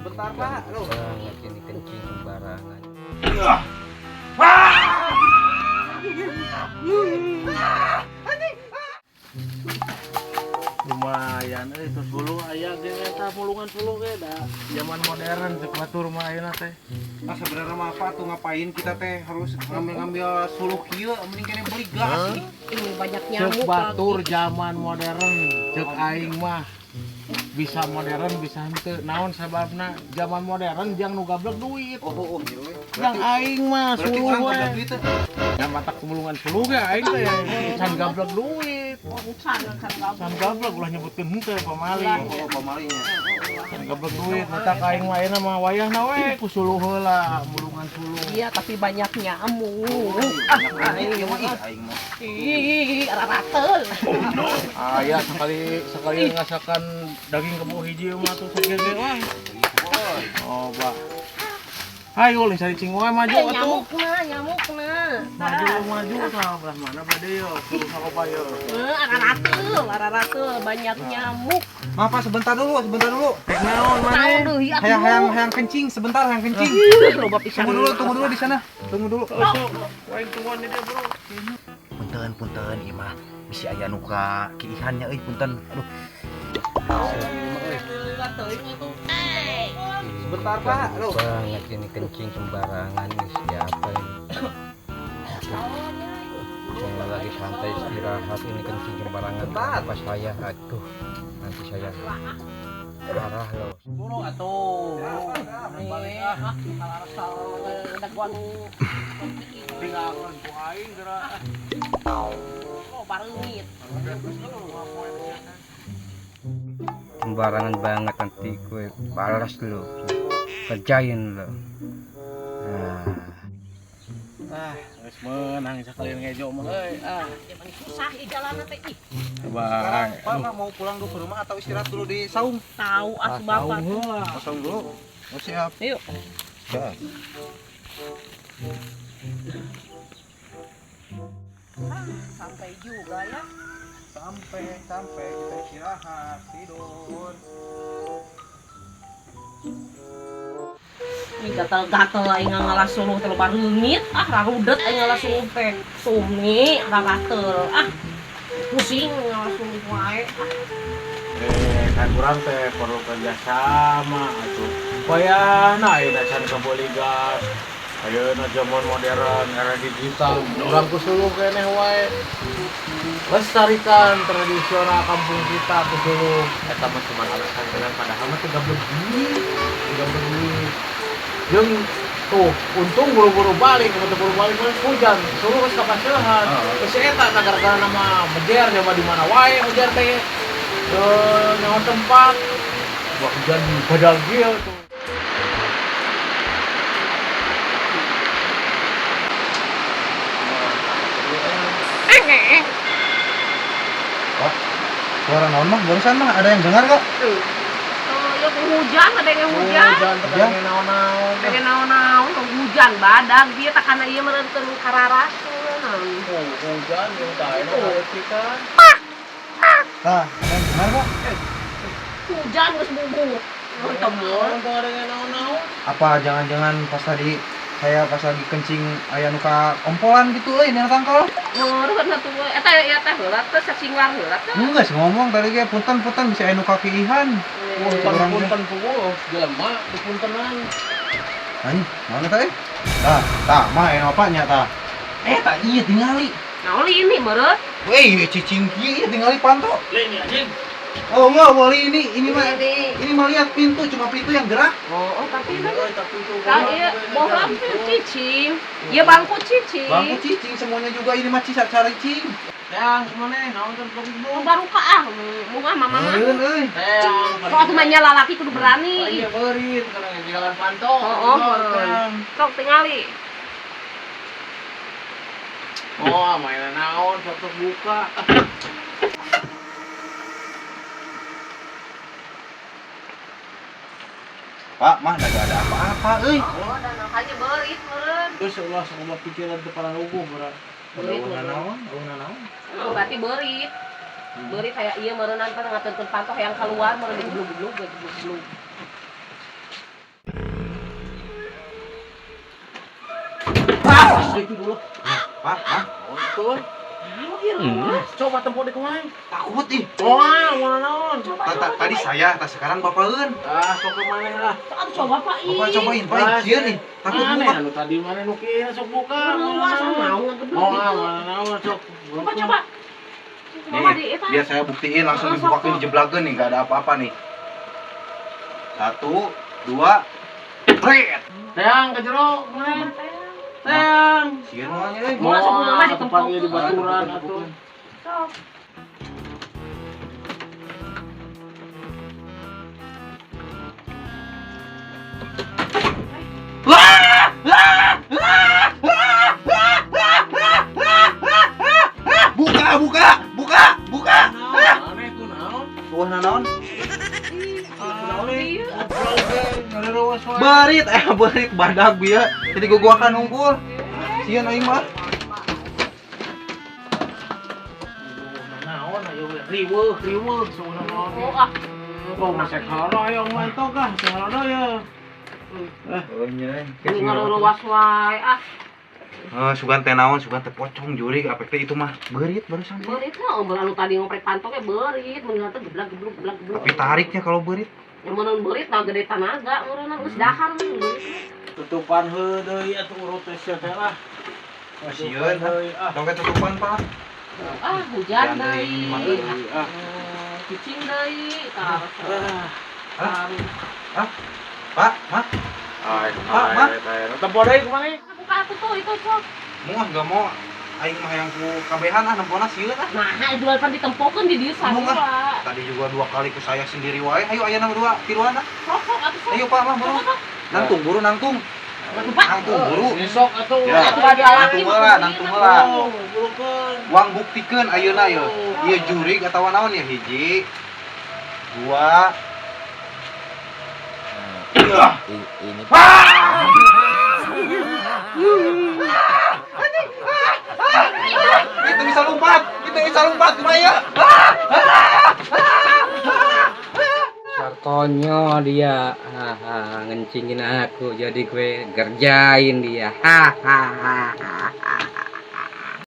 Bentar Pak, lo banget ini kencing sembarangan. Lumayan, terus dulu ayah ge eta pulungan puluh ge da zaman modern cek batur mah ayeuna teh. ah sebenarnya mah apa tuh ngapain kita teh harus ngambil suluk kieu mending kene beli gas. Ini banyak Cek nyamuk batur lagi. zaman modern, cek aing mah bisa modern bisa henteu. Naon sababna zaman modern jang nu gablek duit. Oh gitu we. Yang aing mah Berarti suluh orang we. gablek duit teh. Yang matak pulungan suluh ge aing teh can gablek duit. Oh, bukan kan Can gablek ulah nyebutkeun henteu pamali. Oh pamalinya. Can gablek duit matak aing mah ayeuna mah wayahna we ku suluh heula, mulungan suluh. Iya, tapi banyak nyamuk. Ini mah aing mah. Ih, raratel. Ya sekali ngasakan daging kebo hiji mah tuh segede wah. Oh, Pak. Hayo leh cari cing wae maju atuh. Nyamukna. Maju tah belah mana bade yo, suruh sakoba yo. Raratel, banyak nyamuk. Maaf Pak, sebentar dulu. Tek naon Tahu maneh? deh, ya. Hayang kencing sebentar, hayang kencing. Loba pisan. Tunggu dulu di sana. Tunggu dulu. Sok, wae tuan dia, Bro. Punten ieu mah bisi aya nu ka kiihannya euy punten. Aduh. Sebentar Pak, lo. Banget ini kencing sembarangan nih siapa ini? Cuma lagi santai istirahat ini kencing sembarangan. Bentar. Apa saya? Aduh, nanti saya parah loh. Buru atuh. Balik ah. Asal daguan Tinggalkeun ku aing geura. oh bareungit. Sembarangan banget nanti gue balas lo. Kerjain lo. Nah, Geus meunang sakalian ngejo mah euy. Zaman susah di jalanan teh ih. Coba. Pak mau pulang dulu ke rumah atau istirahat dulu di saung? Tahu asuh bapak. Saung dulu. Oh siap. Yuk. Siap. Sampai juga ya. Sampai kita istirahat tidur. Ini gatal-gatal aing ngalasuluh teh loba reungit. Rarudet aing ngalasuluh teh. Sumi gatal. Pusing ngalasuluh wae. Kan kurang teh perlu kerjasama atuh. Supaya ayeuna can kaboligas. Ayeuna zaman modern era digital, urang kusuluh keneh wae. Lestarikan tradisional kampung kita kusuluh. Eta mah cuma alasan dengan padahal mah 30 duit. Jeung tuh untung buru-buru balik, buru-buru balik hujan, suruh geus kapaseuhan. Geus eta gara-gara nama mejer coba di mana wae mejer teh. Nyawa tempat. Wah hujan badal gieu tuh. Pak, suara naon mah? Barusan mah ada yang dengar kok? Ya hujan, ada yang hujan. Pengen naon-naon. Pengen naon-naon, hujan badag dia takana ieu meureun kararasun. Hujan yang tahu kita. Nah, ada yang dengar kok? Hujan geus bubuk. Nonton Untung ada yang naon-naon. Apa jangan-jangan pas lagi kencing aya nu ka ompolan gitu euy dina tangkal? meureun atuh we. Eta heula teh sasinglar heula teh. Geus ngomong tadi ge punten bisa aya nu ka kiihan. Punten puguh, jelema dipuntenan. Anjing, mana teh? Tah mah aya apa nya tah? Tah ieu tingali. Naon ini meureun? Weh, cicing kieu ieu tingali panto. Lain anjing. Oh enggak boleh ini mah lihat pintu cuma pintu yang gerak. Oh, tapi kan Tapi itu ieu bohlam cicing. Ieu bangku cicing. Bangku cicing semuanya juga ini mah cicing. yang mana naon kan belum Baru ka bunga mama. Meureun euy. Kok atuh mah nya lalaki kudu berani. Iya beurit kana jalan panto. Sok tingali. Oh, mainan naon sok buka. Pak, mah enggak ada apa-apa euy. Oh, dan hanya beurit meureun. Terus ulah sok pikiran kepala lugu berat. Ulah naon? Oh, berarti beurit. Beurit kayak ieu meureunnan teh ngaturkeun pantoh yang keluar meureun digeblug-geblug. itu dulu. Pak, Hah? Betul. Coba tempo di kemana? Takut ih. Wah, mana naon? Tadi saya, sekarang bapaeun. Ah, sok ke mana lah? Coba Pak Bapak cobain, Pak. Sieun nih. Takut Aneh, buka. anu tadi mana nu kieu sok buka. Luas mau ngegedeg. Oh, mana naon sok. Coba. Coba di eta. Biar saya buktiin langsung dibukain jeblageun nih, enggak ada apa-apa nih. 1, 2, pret. Teang ke jero, mana? Teang. Sieun mah euy. Mau langsung ke mama di tempat tempat. di baturan atuh. Sok. Buka. Aneh ku naon? Wah, naon? Berit. Berit badag bieu. Jadi gua akan nungkul. Sieun aing mah. Naon ayo riweuh soalna naon. Oh ah. Kok masih karo ayo mantok ah, karo ya. Oh nya. Ini ngaruwas wae ah. Sugan teh naon, sugan teh pocong jurig apa teh itu mah. Berit barusan. Berit lah ombel anu tadi ngoprek pantoknya berit, mun teh geblak. Tapi tariknya kalau berit. Yang mun berit mah gede tanaga, urang geus dahar berit. Tutupan heuh deui atuh urut teh sia teh lah. Sieun. Tong tutupan, Pak. Ah, hujan deui. Ah. Kucing deui. Tar. Pak, Mak. Tempo deui kumana? Buka aku tuh itu sok. Moah enggak mau aing mah yang ku kabehan nempona sieun ah. Nah, dua pan ditempokeun di dieu Ngomong, sarua. Tadi juga 2 kali ku saya sendiri wae. Ayo aya nang 2 tiluan ah. Sok atuh sok. Ayo Pak, mah buru. Nangtung buru nangtung. Nangtung buru. Besok atuh. Ya. Atuh ada laki Nangtung heula. Burukeun. Uang buktikeun ayeuna ye. Ieu jurig atawa naon ya hiji. 2. Ini Kita bisa lompat kemana? Konyol dia, ngencingin aku, jadi gue kerjain dia, hahaha.